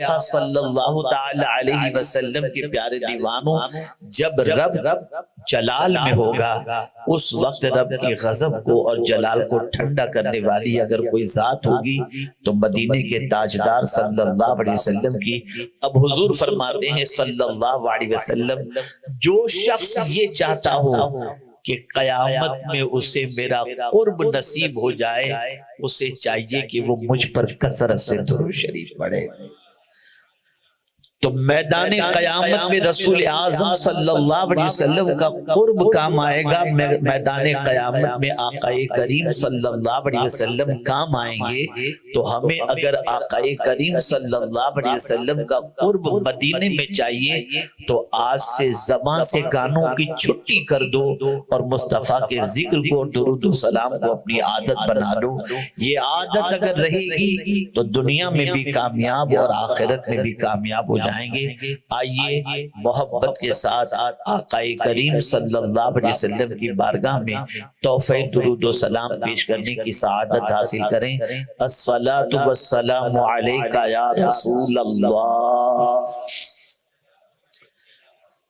آقا صلی اللہ تعالی علیہ وسلم کے پیارے دیوانوں، جب رب جلال میں ہوگا اس وقت رب کی غضب کو اور جلال کو ٹھنڈا کرنے والی اگر کوئی ذات ہوگی تو مدینے کے تاجدار صلی اللہ علیہ وسلم کی۔ اب حضور فرماتے ہیں صلی اللہ علیہ وسلم، جو شخص یہ چاہتا ہو کہ قیامت میں اسے میرا قرب نصیب ہو جائے، اسے چاہیے کہ وہ مجھ پر کثرت سے درود شریف پڑھے۔ تو میدان قیامت میں رسول اعظم صلی اللہ علیہ وسلم کا قرب کام آئے گا، میدان قیامت میں آقا کریم صلی اللہ علیہ وسلم کام آئیں گے۔ تو ہمیں اگر آقا کریم صلی اللہ علیہ وسلم کا قرب مدینے میں چاہیے تو آج سے زبان سے کانوں کی چھٹی کر دو اور مصطفیٰ کے ذکر کو، درود و سلام کو اپنی عادت بنا لو۔ یہ عادت اگر رہے گی تو دنیا میں بھی کامیاب اور آخرت میں بھی کامیاب ہو جائیں گے۔ آئیے محبت کے ساتھ آقا کریم صلی اللہ علیہ وسلم کی بارگاہ میں تحفہ درود و سلام پیش کرنے کی سعادت حاصل کریں۔ الصلاۃ والسلام علیک یا رسول اللہ،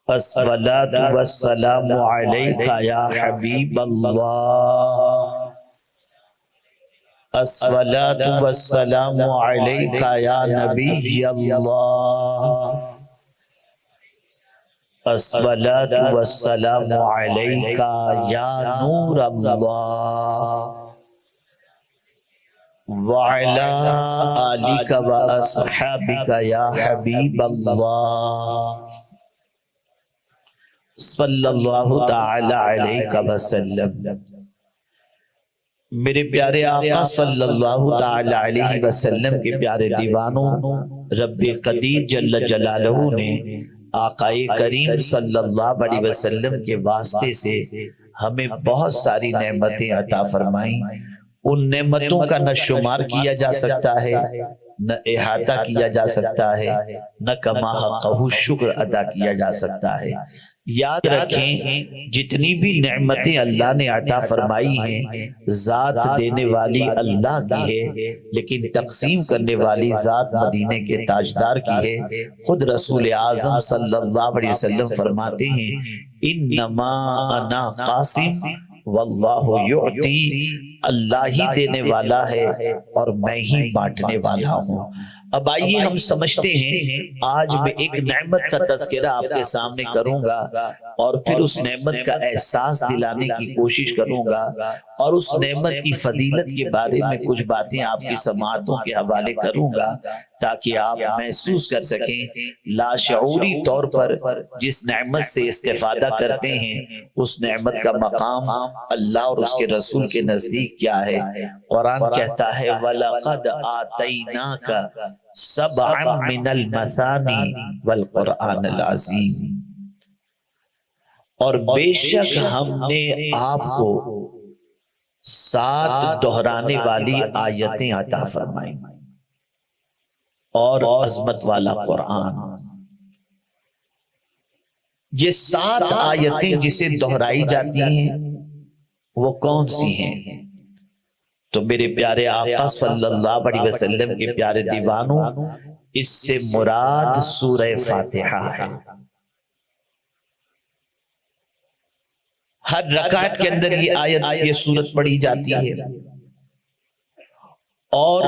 الصلاۃ والسلام علیک یا حبیب اللہ، الصلاۃ والسلام علیک یا نبی اللہ، الصلاۃ والسلام علیک یا نور اللہ، وعلی آلک و اصحابک یا حبیب اللہ، صلی اللہ تعالی علیہ وسلم۔ میرے پیارے آقا صلی اللہ تعالی علیہ وسلم کے پیارے دیوانوں، رب قدیر جل جلالہ نے آقا کریم صلی اللہ علیہ وسلم کے واسطے سے ہمیں بہت ساری نعمتیں عطا فرمائیں۔ ان نعمتوں کا نہ شمار کیا جا سکتا ہے، نہ احاطہ کیا جا سکتا ہے، نہ کما حقہ شکر ادا کیا جا سکتا ہے۔ یاد رکھیں جتنی بھی نعمتیں اللہ نے عطا فرمائی ہیں ذات دینے والی اللہ کی ہے، لیکن تقسیم کرنے والی ذات مدینے کے تاجدار کی ہے۔ خود رسول اعظم صلی اللہ علیہ وسلم فرماتے ہیں انما انا قاسم واللہ یعطی، اللہ ہی دینے والا ہے اور میں ہی بانٹنے والا ہوں۔ اب آئیے ہم سمجھتے ہیں، آج میں ایک نعمت کا تذکرہ آپ کے سامنے کروں گا اور پھر اس نعمت کا احساس دلانے کی کوشش کروں گا اور اس نعمت کی فضیلت کے بارے میں کچھ باتیں آپ کی سماعتوں کے حوالے کروں گا تاکہ آپ محسوس کر سکیں لاشعوری طور پر جس نعمت سے استفادہ کرتے ہیں اس نعمت کا مقام اللہ اور اس کے رسول کے نزدیک کیا ہے۔ قرآن کہتا ہے وَلَقَدْ آتَيْنَاكَ سَبْعًا مِنَ الْمَثَانِي وَالْقُرْآنِ الْعَظِيمِ، اور بے شک ہم نے آپ کو 7 دہرانے والی آیتیں عطا فرمائیں اور عظمت والا قرآن۔ یہ 7 آیتیں جسے دہرائی جاتی ہیں وہ کون سی ہیں؟ تو میرے پیارے آقا صلی اللہ علیہ وسلم کے پیارے دیوانوں، اس سے مراد سورہ فاتحہ ہے۔ ہر رکعت کے اندر یہ آیت، یہ سورت پڑھی جاتی ہے اور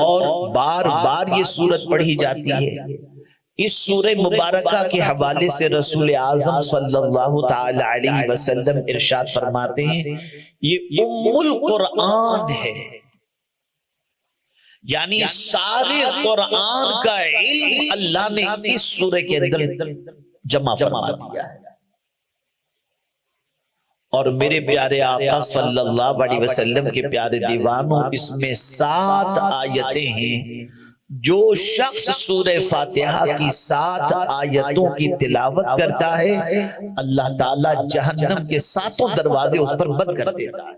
بار بار یہ سورت پڑھی جاتی ہے۔ اس سورہ مبارکہ کے حوالے سے رسول اعظم صلی اللہ تعالی علیہ وسلم ارشاد فرماتے ہیں یہ ام القرآن ہے، یعنی سارے قرآن کا علم اللہ نے اس سورہ کے اندر جمع فرما دیا ہے۔ اور میرے پیارے آقا صلی اللہ علیہ وسلم کے پیارے دیوانوں، اس میں 7 آیتیں ہیں۔ جو شخص سورہ فاتحہ کی 7 آیتوں کی تلاوت کرتا ہے اللہ تعالیٰ جہنم کے 7 دروازے اس پر بند کر دیتا ہے۔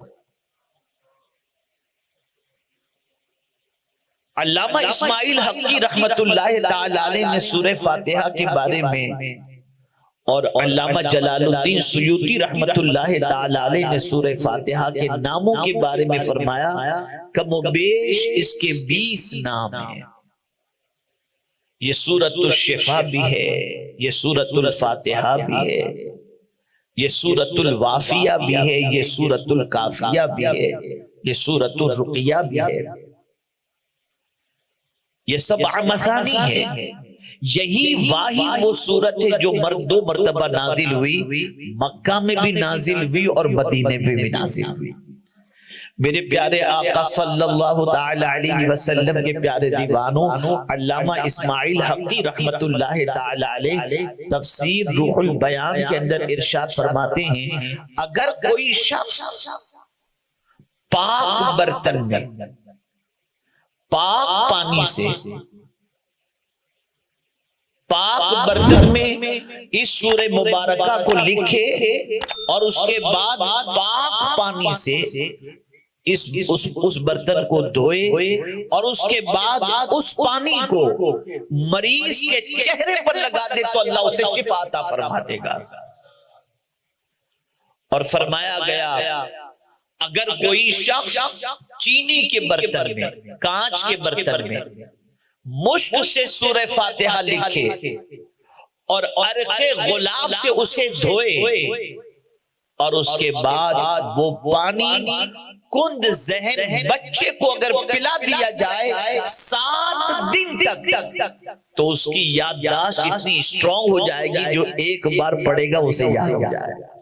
علامہ اسماعیل حقی رحمت اللہ تعالی علیہ نے سورہ فاتحہ کے بارے میں اور علامہ جلال الدین سیوطی رحمت اللہ تعالی علیہ نے سورہ فاتحہ کے ناموں کے بارے میں فرمایا کم و بیش اس کے 20 نام ہیں۔ یہ سورۃ الشفا بھی ہے، یہ سورۃ الفاتحہ بھی ہے، یہ سورۃ الوافیہ بھی ہے، یہ سورۃ الکافیہ بھی ہے، یہ سورۃ الرقیہ بھی ہے، یہ سبع مثانی ہے۔ یہی واحد وہ سورت ہے جو دو مرتبہ نازل ہوئی، مکہ میں بھی نازل ہوئی اور مدینے میں بھی نازل ہوئی۔ میرے پیارے آقا صلی اللہ تعالی علیہ وسلم کے پیارے دیوانوں، علامہ اسماعیل حقی رحمت اللہ تعالی علیہ تفسیر روح البیان کے اندر ارشاد فرماتے ہیں، اگر کوئی شخص پاک برتن میں پاک پانی سے پاک برتن میں اس سورہ مبارکہ کو لکھے اور اس کے بعد پاک پانی سے اس برتن کو دھوئے اور اس کے بعد اس پانی کو مریض کے چہرے پر لگا دے تو اللہ اسے شفا عطا فرما دے گا۔ اور فرمایا گیا اگر کوئی شخص چینی کے برتن میں، کانچ کے برتن میں مشک سے سورہ فاتحہ لکھے اور عرق غلاب سے اسے دھوئے اور اس کے بعد وہ پانی کند ذہن بچے کو اگر پلا دیا جائے 7 دن تک تو اس کی یادداشت اتنی اسٹرانگ ہو جائے گی جو ایک بار پڑھے گا اسے یاد ہو جائے گا۔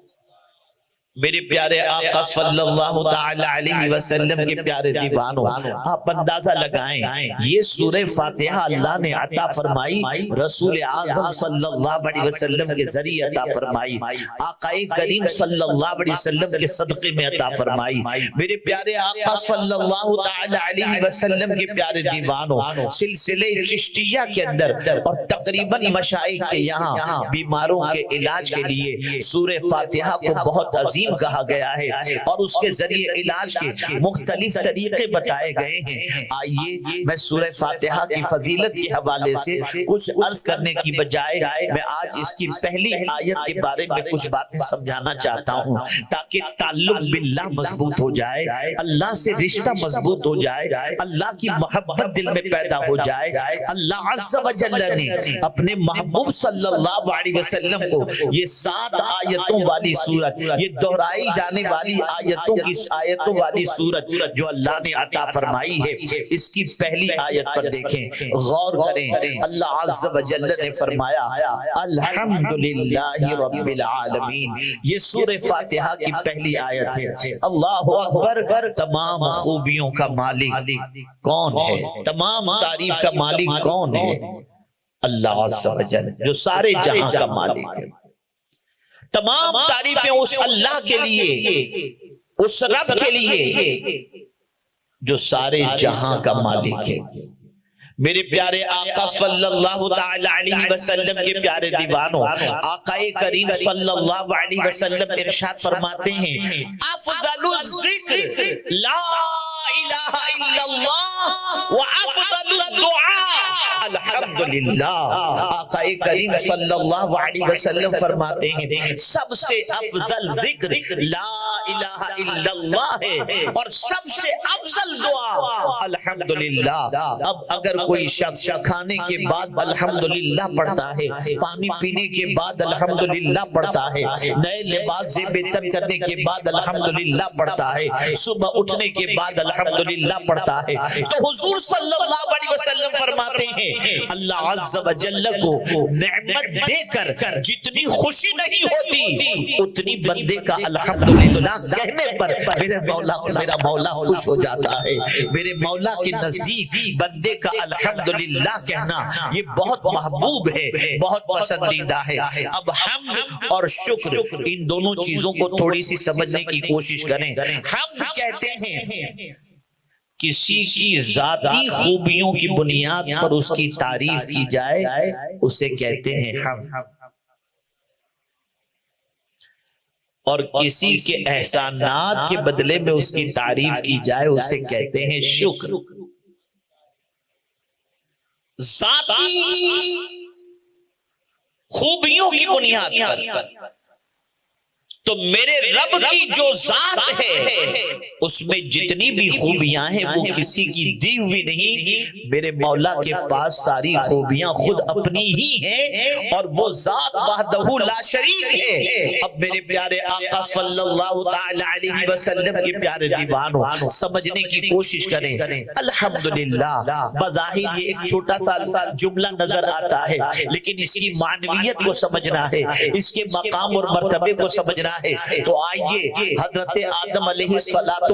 میرے پیارے آقا صلی اللہ تعالی علیہ وسلم کے پیارے دیوانوں، آپ اندازہ لگائیں یہ سورہ فاتحہ اللہ نے عطا فرمائی، رسول اعظم صلی اللہ علیہ وسلم کے ذریعے عطا فرمائی، آقا کریم صلی اللہ علیہ وسلم کے صدقے میں عطا فرمائی۔ میرے پیارے آقا صلی اللہ تعالی علیہ وسلم کے پیارے دیوانوں، سلسلے چشتیہ کے اندر اور تقریباً مشائخ کے یہاں بیماروں کے علاج کے لیے سورہ فاتحہ کو بہت عظیم کہا گیا ہے اور اس کے ذریعے علاج کے مختلف طریقے بتائے گئے ہیں۔ آئیے میں سورہ فاتحہ کی فضیلت کے حوالے سے کچھ عرض کرنے کی بجائے میں آج اس کی پہلی آیت کے بارے میں کچھ باتیں سمجھانا چاہتا ہوں تاکہ تعلق باللہ مضبوط ہو جائے، اللہ سے رشتہ مضبوط ہو جائے، اللہ کی محبت دل میں پیدا ہو جائے۔ اللہ عز و جل نے اپنے محبوب صلی اللہ علیہ وسلم کو یہ 7 آیتوں والی سورت، یہ دہرائی جانے والی آیتوں والی سورت جو اللہ نے عطا فرمائی ہے، اس کی پہلی آیت پر دیکھیں، غور کریں۔ اللہ عز و جل نے فرمایا الحمدللہ رب العالمین، یہ سورہ فاتحہ کی پہلی آیت ہے۔ اللہ اکبر، تمام خوبیوں کا مالک کون ہے؟ تمام تعریف کا مالک کون ہے؟ اللہ عز و جل، جو سارے جہاں کا مالک ہے۔ تمام تعریفیں اس اللہ کے لیے، اس رب کے لیے جو سارے جہاں کا مالک ہے۔ میرے پیارے آقا صلی اللہ تعالی علیہ وسلم کے پیارے دیوانوں، آقا کریم صلی اللہ علیہ وسلم ارشاد فرماتے ہیں افضل الذکر لا الہ الا اللہ وافضل الدعاء الحمدللہ۔ آقا کریم صلی اللہ علیہ وسلم فرماتے ہیں سب سے افضل ذکر لا الہ الا اللہ ہے اور سب سے افضل دعا الحمدللہ۔ اب اگر کوئی شخص کھانے کے بعد الحمدللہ پڑھتا ہے، پانی پینے کے بعد الحمدللہ پڑھتا ہے، نئے لباس سے بہتر کرنے کے بعد الحمدللہ پڑھتا ہے، صبح اٹھنے کے بعد الحمدللہ پڑھتا ہے، تو حضور صلی اللہ علیہ وسلم فرماتے ہیں اللہ عز و جل کو نعمت دے کر جتنی خوشی نہیں ہوتی اتنی بندے کا الحمدللہ کہنے پر میرا مولا خوش ہو جاتا ہے۔ میرے مولا کے نزدیک بندے کا الحمدللہ کہنا یہ بہت محبوب ہے، بہت پسندیدہ ہے۔ اب حمد اور شکر، ان دونوں چیزوں کو تھوڑی سی سمجھنے کی کوشش کریں۔ حمد کہتے ہیں کسی کی ذاتی خوبیوں کی بنیاد پر اس کی تعریف کی جائے، اسے کہتے ہیں حمد، اور کسی کے احسانات کے بدلے میں اس کی تعریف کی جائے اسے کہتے ہیں شکر۔ ذاتی خوبیوں کی بنیاد پر تو میرے رب کی جو ذات ہے اس میں جتنی بھی خوبیاں ہیں وہ کسی کی دی ہوئی نہیں، میرے مولا کے پاس ساری خوبیاں خود اپنی ہی ہیں، اور وہ ذات وحدہ لا شریک ہے۔ اب میرے پیارے آقا صلی اللہ تعالی علیہ وسلم کے پیارے دیوانوں سمجھنے کی کوشش کریں۔ الحمدللہ بظاہر یہ ایک چھوٹا سا جملہ نظر آتا ہے، لیکن اس کی معنویت کو سمجھنا ہے، اس کے مقام اور مرتبے کو سمجھنا ہے۔ تو آئیے حضرت آدم علیہ السلام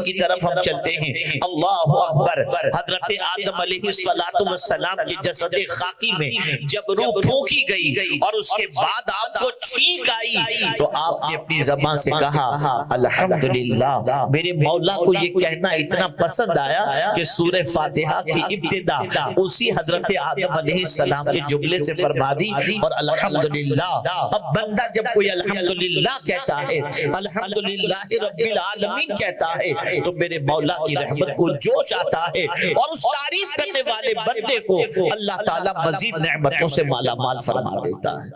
کی طرف ہم چلتے ہیں۔ اللہ اکبر۔ حضرت آدم علیہ السلام کے جسد خاکی میں جب روح پھونکی گئی اور اس کے بعد آپ کو چھینک آئی تو آپ نے اپنی زبان سے کہا الحمدللہ۔ میرے مولا کو یہ کہنا اتنا پسند آیا کہ سورہ فاتحہ کی ابتدا اسی حضرت آدم علیہ السلام کے جملے سے فرما دی، اور الحمدللہ۔ اب بندہ جب کوئی الحمدللہ کہتا ہے، الحمدللہ رب العالمین کہتا ہے، تو میرے مولا کی رحمت کو جوش آتا ہے، اور اس تعریف کرنے والے بندے کو اللہ تعالیٰ مزید نعمتوں سے مالا مال فرما دیتا ہے۔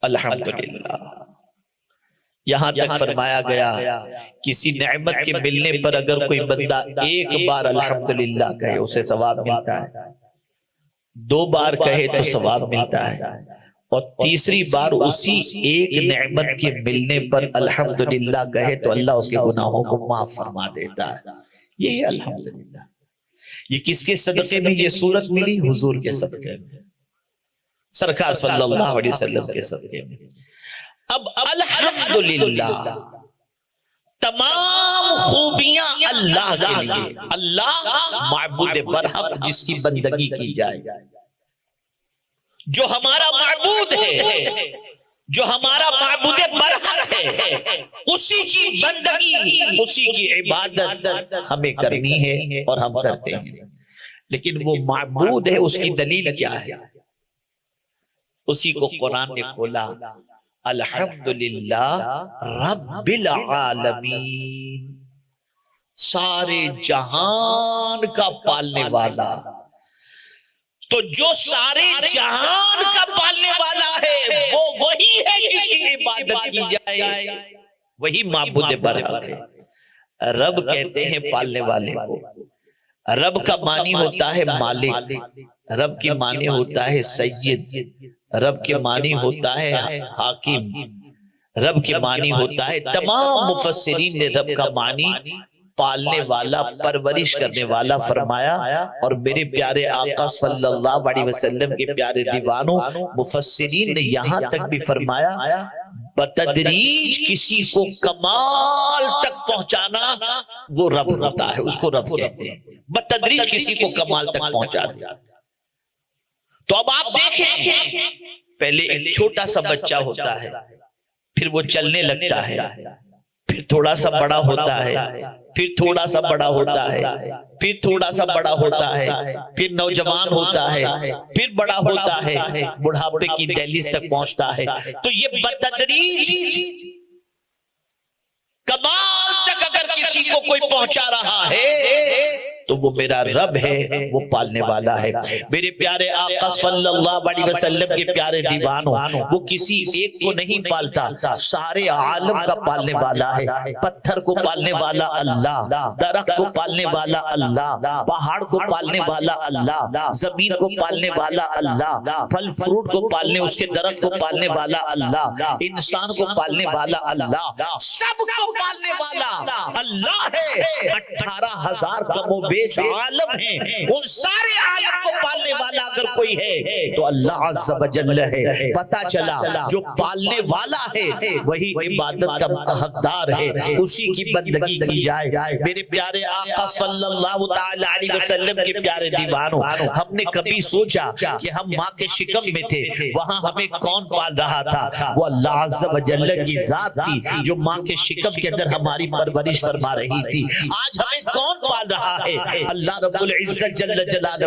الحمدللہ۔ یہاں تک فرمایا گیا کسی نعمت کے ملنے پر اگر کوئی بندہ ایک بار الحمدللہ کہے اسے ثواب ملتا ہے، 2 بار کہے تو ثواب ملتا ہے، اور تیسری بار اسی ایک نعمت کے ملنے پر الحمدللہ کہے تو اللہ اس کے گناہوں کو معاف فرما دیتا ہے۔ یہ الحمدللہ۔ یہ کس کے صدقے میں یہ صورت ملی؟ حضور کے صدقے میں، سرکار صلی اللہ علیہ وسلم کے صدقے میں۔ اب الحمدللہ تمام خوبیاں اللہ کے لیے، اللہ معبود برحق جس کی بندگی کی جائے، جو ہمارا معبود ہے، جو ہمارا معبود برحق ہے، اسی کی بندگی، اسی کی عبادت ہمیں کرنی ہے اور ہم کرتے ہیں۔ لیکن وہ معبود ہے، اس کی دلیل کیا ہے؟ اسی کو قرآن نے کھولا، الحمدللہ رب العالمین، سارے جہان کا پالنے والا۔ تو جو سارے جہان کا پالنے والا ہے وہ وہی ہے جس کی عبادت کی جائے، وہی معبود برحق ہے۔ رب کہتے ہیں پالنے والے کو۔ رب کا معنی ہوتا ہے مالک، رب کی معنی ہوتا ہے سید، رب کے معنی ہوتا ہے حاکم، رب کے معنی ہوتا ہے، تمام مفسرین نے رب کا معنی پالنے والا، پرورش کرنے والا فرمایا۔ اور میرے پیارے آقا صلی اللہ علیہ وسلم کے پیارے دیوانوں مفسرین نے یہاں تک بھی فرمایا بتدریج کسی کو کمال تک پہنچانا وہ رب ہوتا ہے، اس کو رب کہتے ہیں۔ بتدریج کسی کو کمال تک پہنچا دیا۔ تو اب آپ دیکھیں، پہلے ایک چھوٹا سا بچہ ہوتا ہے، پھر وہ چلنے لگتا ہے، پھر تھوڑا سا بڑا ہوتا ہے، پھر تھوڑا سا بڑا ہوتا ہے، پھر تھوڑا سا بڑا ہوتا ہے، پھر نوجوان ہوتا ہے، پھر بڑا ہوتا ہے، بڑھاپے کی دہلیز تک پہنچتا ہے۔ تو یہ بتدریج کمال تک اگر کسی کو کوئی پہنچا رہا ہے تو وہ میرا رب ہے، وہ پالنے والا ہے۔ میرے پیارے آقا صلی اللہ علیہ وسلم کے پیارے دیوانوں، وہ کسی ایک کو نہیں پالتا، سارے عالم کا پالنے والا ہے۔ پتھر کو پالنے والا اللہ، درخت کو پالنے والا اللہ، پہاڑ کو پالنے والا اللہ، زمین کو پالنے والا اللہ، پھل فروٹ کو پالنے، اس کے درخت کو پالنے والا اللہ، انسان کو پالنے والا اللہ، سب کو پالنے والا اللہ ہے۔ 18,000 کم و بیش عالم ہیں، ان سارے عالم کو پالنے والا اگر کوئی ہے تو اللہ عز و جل ہے۔ پتہ چلا جو پالنے والا ہے وہی عبادت کا حقدار ہے، اسی کی بندگی کی جائے۔ میرے پیارے آقا صلی اللہ تعالی علیہ وسلم کے پیارے دیوانوں، ہم نے کبھی سوچا کہ ہم ماں کے شکم میں تھے، وہاں ہمیں کون پال رہا تھا؟ وہ اللہ عز و جل کی ذات تھی جو ماں کے شکم کے اندر ہماری پرورش فرما رہی تھی۔ آج ہمیں کون پال رہا ہے؟ اللہ رب العزت جل جلالہ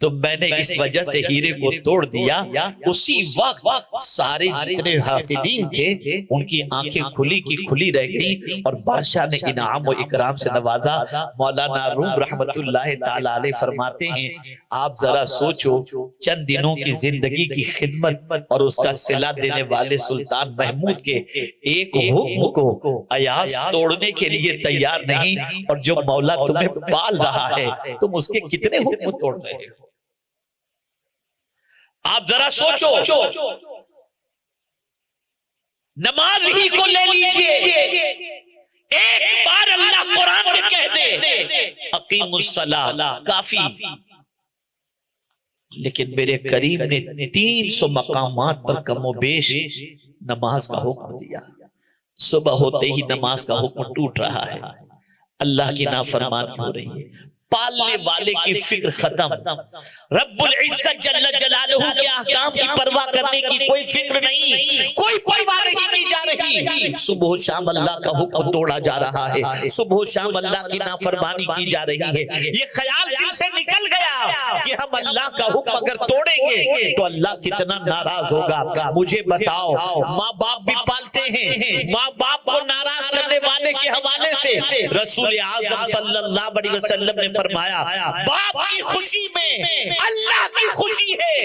تو میں نے اس وجہ سے ہیرے کو توڑ دیا۔ اسی وقت سارے جتنے حاسدین تھے ان کی آنکھیں کھلی کی کھلی رہ گئی اور بادشاہ نے انعام و اکرام سے نوازا۔ مولانا روم رحمت اللہ تعالی علیہ فرماتے ہیں آپ ذرا سوچو چند دنوں کی زندگی کی خدمت اور اس کا صلہ دینے والے سلطان محمود کے ایک حکم کو ایاز توڑنے کے لیے تیار نہیں، اور جو مولا تمہیں پال رہا ہے تم اس کے کتنے حکم توڑ رہے ہو؟ آپ ذرا سوچو، نماز ہی کو لے لیجئے، ایک بار اللہ قرآن میں کہہ دے اقیم الصلاۃ کافی، لیکن میرے کریم نے 300 مقامات پر کم و بیش نماز کا حکم دیا۔ صبح ہوتے ہی نماز کا حکم ٹوٹ رہا ہے، اللہ کی نافرمانی ہو رہی ہے، پالنے والے کی فکر ختم، رب العزت جل جلالہ کے احکام کی پرواہ کرنے کی کوئی فکر نہیں، کوئی پرواہ نہیں کی جا رہی۔ صبح و شام اللہ کا حکم توڑا جا رہا ہے، صبح و شام اللہ کی نافرمانی کی جا رہی ہے۔ یہ خیال دل سے نکل گیا کہ ہم اللہ کا حکم اگر توڑیں گے تو اللہ کتنا ناراض ہوگا۔ مجھے بتاؤ، ماں باپ بھی پالتے ہیں، ماں باپ کو ناراض کرنے والے کے حوالے سے رسول اعظم صلی اللہ علیہ وسلم نے فرمایا باپ کی خوشی میں اللہ کی خوشی ہے،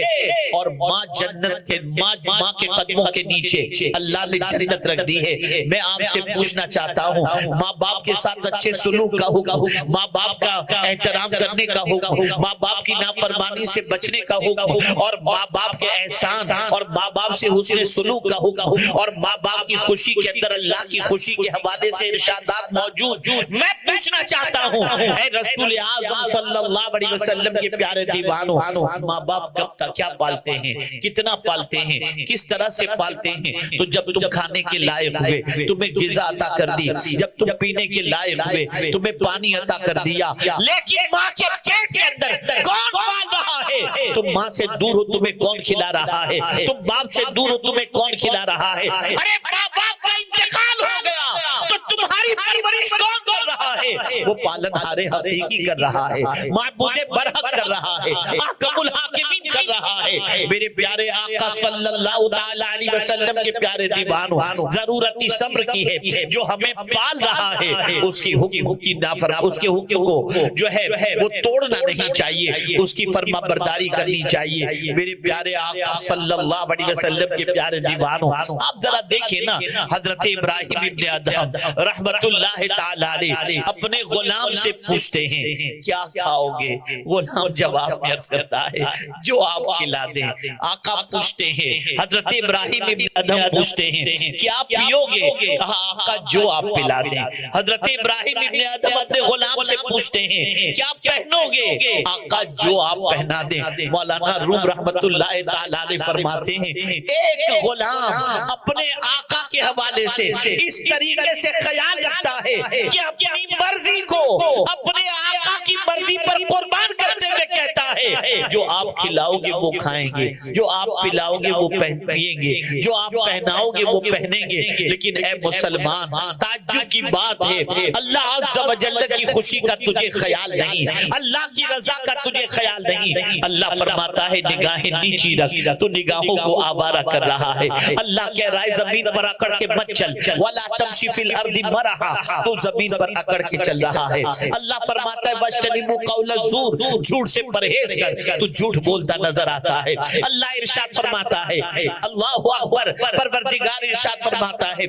اور ماں جنت کے ماں کے قدموں کے نیچے اللہ نے جنت رکھ دی ہے۔ میں آپ سے پوچھنا چاہتا ہوں، ماں باپ کے ساتھ اچھے سلوک کا حکم، ماں باپ کا احترام کرنے کا حکم، ماں باپ کی نافرمانی سے بچنے کا حکم، اور ماں باپ کے احسان اور ماں باپ سے حسن سلوک کا حکم، اور ماں باپ کی خوشی کے اندر اللہ کی خوشی کے حوالے سے ارشادات موجود۔ میں پوچھنا چاہتا ہوں اے رسول اعظم صلی اللہ علیہ وسلم کے پیارے دیوانوں، ماں باپ کب تک کیا پالتے ہیں، کتنا پالتے ہیں، کس طرح سے پالتے ہیں؟ تو جب تم کھانے کے لائق ہوئے تمہیں غذا عطا کر دی، جب تم پینے کے لائق ہوئے تمہیں پانی عطا کر دیا، لیکن ماں کے پیٹ کے اندر کون پال رہا ہے؟ تم ماں سے دور ہو تمہیں کون کھلا رہا ہے؟ تم باپ سے دور ہو تمہیں کون کھلا رہا ہے؟ ارے ماں باپ کا انتقال ہو گیا تو تمہاری پرورش کون کر رہا ہے؟ وہ پالن ہارے حقیقی کر رہا ہے، معبود برحق کر رہا ہے، احکم الحاکمین کر رہا ہے۔ میرے پیارے آقا صلی اللہ تعالی علیہ وسلم کے پیارے دیوانوں، ضرورتی صبر کی ہے، جو ہمیں پال رہا ہے اس کی حکم کی نافرمانی، اس کے حکم کو جو ہے وہ توڑنا نہیں چاہیے، اس کی فرما برداری کرنی چاہیے۔ میرے پیارے آقا صلی اللہ علیہ وسلم کے پیارے دیوانوں، آپ ذرا دیکھیں نا، حضرت ابراہیم ابن ادہم رحمت اللہ تعالی علیہ اپنے غلام سے پوچھتے ہیں کیا کھاؤ گے؟ غلام جواب میں عرض کرتا ہے جو آپ کھلا دیں۔ آقا پوچھتے ہیں، حضرت ابراہیم ابن ادہم پوچھتے ہیں کیا پیو گے؟ کہا آقا جو آپ پلا دیں۔ حضرت ابراہیم ابن ادہم اپنے غلام سے پوچھتے ہیں کیا پہنو گے؟ آقا جو آپ پہنا دیں۔ مولانا روم رحمت اللہ تعالی علیہ فرماتے ہیں ایک غلام اپنے آقا کے حوالے سے اس طریقے سے خیال رکھتا ہے کہ اپنی مرضی کو اپنے آقا کی مرضی پر قربان کرتے ہوئے کہتا ہے جو آپ کھلاؤ گے وہ کھائیں گے، جو آپ پلاؤ گے وہ پیئیں گے، جو آپ پہناؤ گے وہ پہنیں گے۔ لیکن اے مسلمان، تعجب کی بات ہے اللہ عز و جل کی خوشی کا تجھے خیال نہیں، اللہ کی رضا کا تجھے خیال نہیں۔ اللہ فرماتا ہے نگاہیں نیچی رکھ، تو نگاہوں کو آوارہ کر رہا ہے۔ اللہ کہہ رہا ہے زمین پر اکڑ کے مت چل، وَلَا تَمْشِ فِي الْأَرْضِ مَرَحًا، تو زمین پر اکڑ کے چل رہا ہے۔ اللہ فرماتا ہے وَاجْتَنِبُوا قَوْلَ الزُّورِ، جھوٹ سے پرہیز کر، تو جھوٹ بولتا نظر آتا ہے۔ اللہ ارشاد فرماتا ہے اللہ اکبر، پروردگار ارشاد فرماتا ہے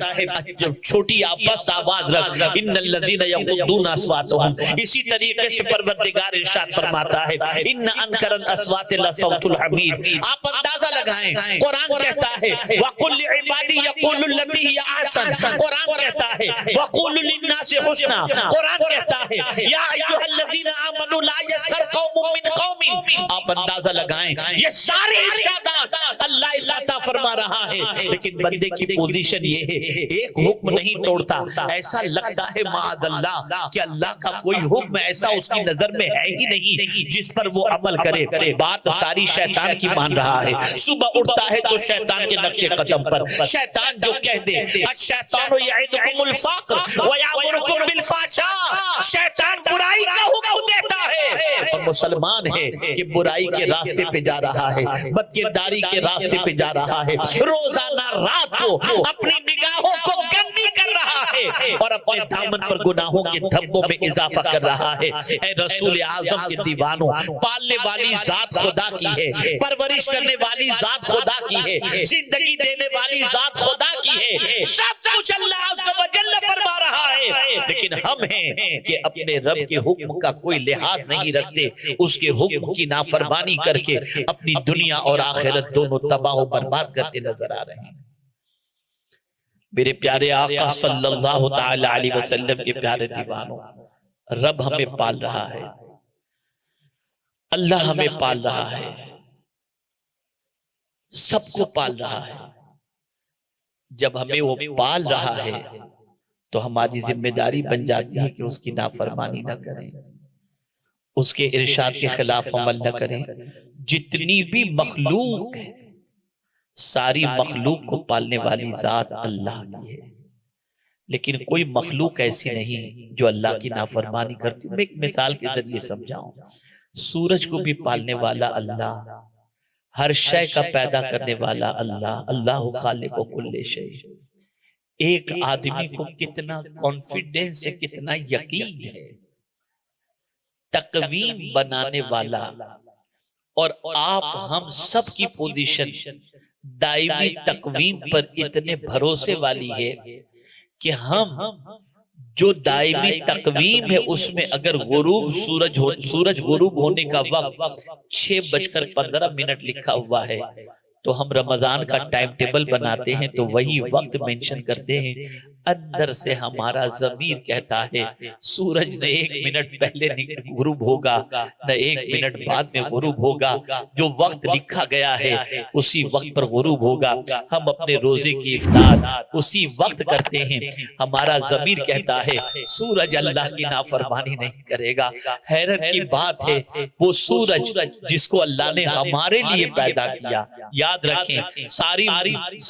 چھوٹی آپس آواز رکھ، ان الذین یغضون اصواتهم، اسی طریقے سے پروردگار ارشاد فرماتا ہے ان انکر الاصوات لصوت الحمیر۔ آپ اندازہ لگائیں، قرآن کہتا ہے وَقُلْ لِعِبَادِي يَقُولُ الَّتِي هِيَ أَحْسَنُ، قرآن کہتا ہے وَقُولُ لِلنَّاسِ حُسْنًا، قرآن کہتا ہے یا ایھا الذین آمنوا لا یسخر قوم من قوم۔ آپ اندازہ لگائیں یہ سارے ارشادات اللہ عطا فرما رہا ہے، لیکن بندے کی پوزیشن یہ ہے ایک حکم نہیں توڑتا۔ ایسا لگتا ہے معاذ اللہ کہ اللہ کا کوئی حکم ایسا اس کی نظر میں ہے ہی نہیں جس پر وہ عمل کرے۔ بات ساری شیطان کی مان رہا ہے، صبح اٹھتا ہے تو شیطان کے نقش قدم پر، شیطان جو کہہ دے الشیطان یعدکم الفقر ویامرکم بالفحشاء، شیطان برائی کا حکم دیتا ہے، اور مسلمان ہے کہ برائی کے راستے پہ جا رہا ہے، بدکرداری کے راستے پہ جا رہا ہے، روزانہ رات کو اپنی نگاہوں کو گندی کر رہا ہے اور اپنے دامن پر گناہوں کے دھبوں میں اضافہ کر رہا ہے۔ اے رسول اعظم کے دیوانوں، پالنے والی ذات خدا کی ہے، پرورش کرنے والی ذات خدا کی ہے، زندگی دینے والی ذات خدا کی ہے، سب کچھ اللہ عز و جل فرما رہا ہے، لیکن ہم ہیں کہ اپنے رب کے حکم کا کوئی لحاظ نہیں رکھتے، اس کے حکم کی نافرمانی کر کے اپنی دنیا اور آخرت دونوں تباہ و برباد کرتے نظر آ رہے ہیں۔ میرے پیارے آقا صلی اللہ تعالی علیہ وسلم کے پیارے دیوانوں، رب ہمیں پال رہا ہے، اللہ ہمیں پال رہا ہے، سب کو پال رہا ہے۔ جب ہمیں وہ پال رہا ہے تو ہماری ذمہ داری بن جاتی ہے کہ اس کی نافرمانی نہ کریں، اس کے ارشاد کے خلاف عمل نہ کریں۔ جتنی بھی مخلوق ہے، ساری مخلوق کو پالنے والی ذات اللہ کی ہے، لیکن کوئی مخلوق ایسی نہیں جو اللہ کی نافرمانی کرتی۔ میں ایک مثال کے ذریعے سمجھاؤں، سورج کو بھی پالنے والا اللہ، ہر شے کا پیدا کرنے والا اللہ، اللہ خالق کل شے۔ ایک آدمی کو کتنا کانفیڈنس ہے، کتنا یقین ہے، تقویم بنانے والا، اور آپ ہم سب کی پوزیشن دائمی تقویم پر اتنے بھروسے والی ہے کہ ہم جو دائمی تقویم ہے اس میں اگر غروب سورج غروب ہونے کا وقت 6:15 لکھا ہوا ہے تو ہم رمضان کا ٹائم ٹیبل بناتے ہیں تو وہی وقت مینشن کرتے ہیں، اندر سے ہمارا ضمیر کہتا ہے سورج نہ 1 منٹ پہلے غروب ہوگا نہ 1 منٹ بعد میں غروب ہوگا، جو وقت لکھا گیا ہے اسی وقت پر غروب ہوگا۔ ہم اپنے روزے کی افطار اسی وقت کرتے ہیں، ہمارا ضمیر کہتا ہے سورج اللہ کی نافرمانی نہیں کرے گا۔ حیرت کی بات ہے وہ سورج جس کو اللہ نے ہمارے لیے پیدا کیا، یاد رکھیں ساری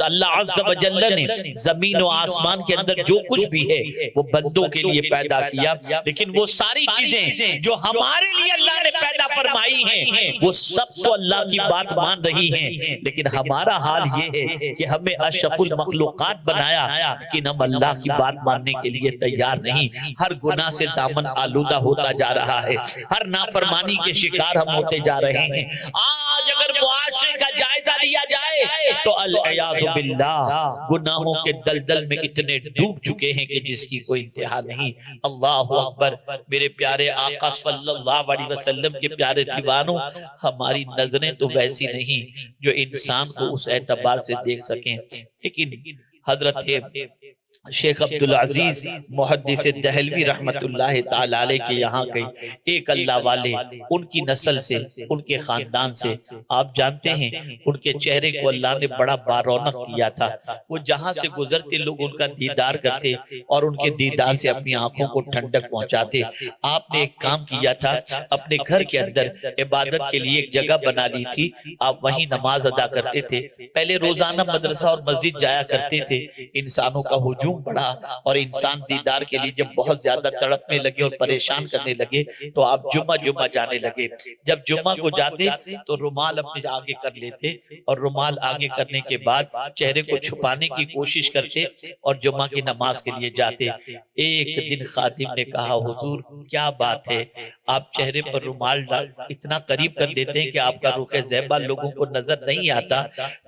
اللہ عز و جل نے زمین و آسمان کے اندر جو کچھ بھی ہے وہ بندوں کے لیے پیدا کیا، لیکن وہ ساری چیزیں جو ہمارے لیے اللہ نے پیدا فرمائی ہیں وہ سب تو اللہ کی بات مان رہی ہیں، لیکن ہمارا حال یہ ہے کہ ہمیں اشرف المخلوقات بنایا لیکن ہم اللہ کی بات ماننے کے لیے تیار نہیں۔ ہر گناہ سے دامن آلودہ ہوتا جا رہا ہے، ہر نافرمانی کے شکار ہم ہوتے جا رہے ہیں۔ آج اگر معاشرے کا جائزہ لیا جائے تو العیاذ باللہ گناہوں کے دلدل میں اتنے ڈوب چکے ہیں کہ جس کی کوئی انتہا نہیں۔ اللہ اکبر۔ میرے پیارے آقا صلی اللہ علیہ وسلم کے پیارے دیوانوں، ہماری نظریں تو ویسی نہیں جو انسان کو اس اعتبار سے دیکھ سکیں، لیکن حضرت شیخ عبدالعزیز محدث دہلوی رحمت اللہ تعالی علیہ کے یہاں گئی، ایک اللہ والے ان کی نسل سے، ان کے خاندان سے، آپ جانتے ہیں ان کے چہرے کو اللہ نے بڑا بارونق کیا تھا، وہ جہاں سے گزرتے لوگ ان کا دیدار کرتے اور ان کے دیدار سے اپنی آنکھوں کو ٹھنڈک پہنچاتے۔ آپ نے ایک کام کیا تھا، اپنے گھر کے اندر عبادت کے لیے ایک جگہ بنا لی تھی، آپ وہیں نماز ادا کرتے تھے۔ پہلے روزانہ مدرسہ اور مسجد جایا کرتے تھے، انسانوں کا ہجوم بڑھا اور انسان دیدار کے لیے جب بہت زیادہ تڑپنے لگے اور پریشان کرنے لگے تو آپ جمعہ جانے لگے۔ جب جمعہ کو جاتے تو رومال اپنے آگے کر لیتے اور رومال آگے کرنے کے بعد چہرے کو چھپانے کی کوشش کرتے اور جمعہ کی نماز کے لیے جاتے۔ ایک دن خادم نے کہا حضور کیا بات ہے، آپ چہرے پر رومال اتنا قریب کر دیتے ہیں کہ آپ کا رخ زیبا لوگوں کو نظر نہیں آتا،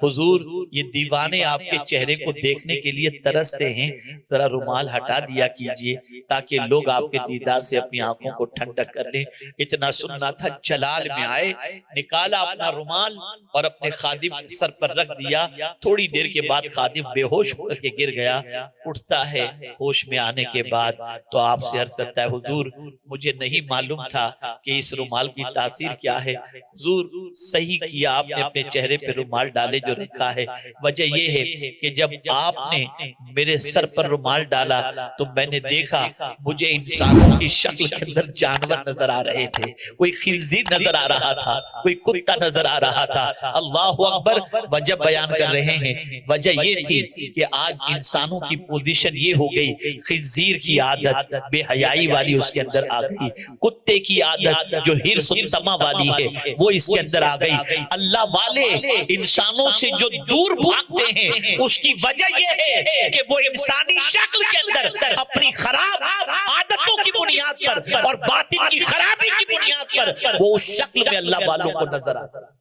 حضور یہ دیوانے آپ کے چہرے کو دیکھنے کے لیے ترستے ہیں، ذرا رومال ہٹا دیا کیجئے تاکہ لوگ آپ کے دیدار سے اپنی آنکھوں کو ٹھنڈک کر لیں۔ اتنا سننا تھا، جلال میں آئے، نکالا اپنا رومال اور اپنے خادم کے سر پر رکھ دیا۔ تھوڑی دیر کے بعد خادم بے ہوش ہو کر کے گر گیا، اٹھتا ہے ہوش میں آنے کے بعد تو آپ سے عرض کرتا ہے حضور مجھے نہیں معلوم تھا کہ اس رومال کی تاثیر کیا ہے، حضور صحیح کیا آپ نے اپنے چہرے پہ رومال ڈالے جو رکھا ہے، وجہ یہ ہے کہ جب آپ نے میرے سر سر پر رومال ڈالا تو میں نے دیکھا مجھے انسانوں کی شکل کے اندر جانور نظر آ رہے تھے، کوئی خنزیر نظر آ رہا تھا، کوئی کتا نظر آ رہا تھا۔ اللہ اکبر۔ وجہ بیان کر رہے ہیں، وجہ یہ تھی کہ آج انسانوں کی پوزیشن یہ ہو گئی، خنزیر کی عادت بے حیائی والی اس کے اندر آ گئی، کتے کی عادت جو ہرس و طمع والی ہے وہ اس کے اندر آ گئی۔ اللہ والے انسانوں سے جو دور بھاگتے ہیں اس کی وجہ یہ ہے کہ وہ انسانی شکل کے اندر اپنی خراب عادتوں کی بنیاد پر اور باطن کی خرابی کی بنیاد پر وہ اس شکل میں اللہ والوں کو نظر آتا ہے۔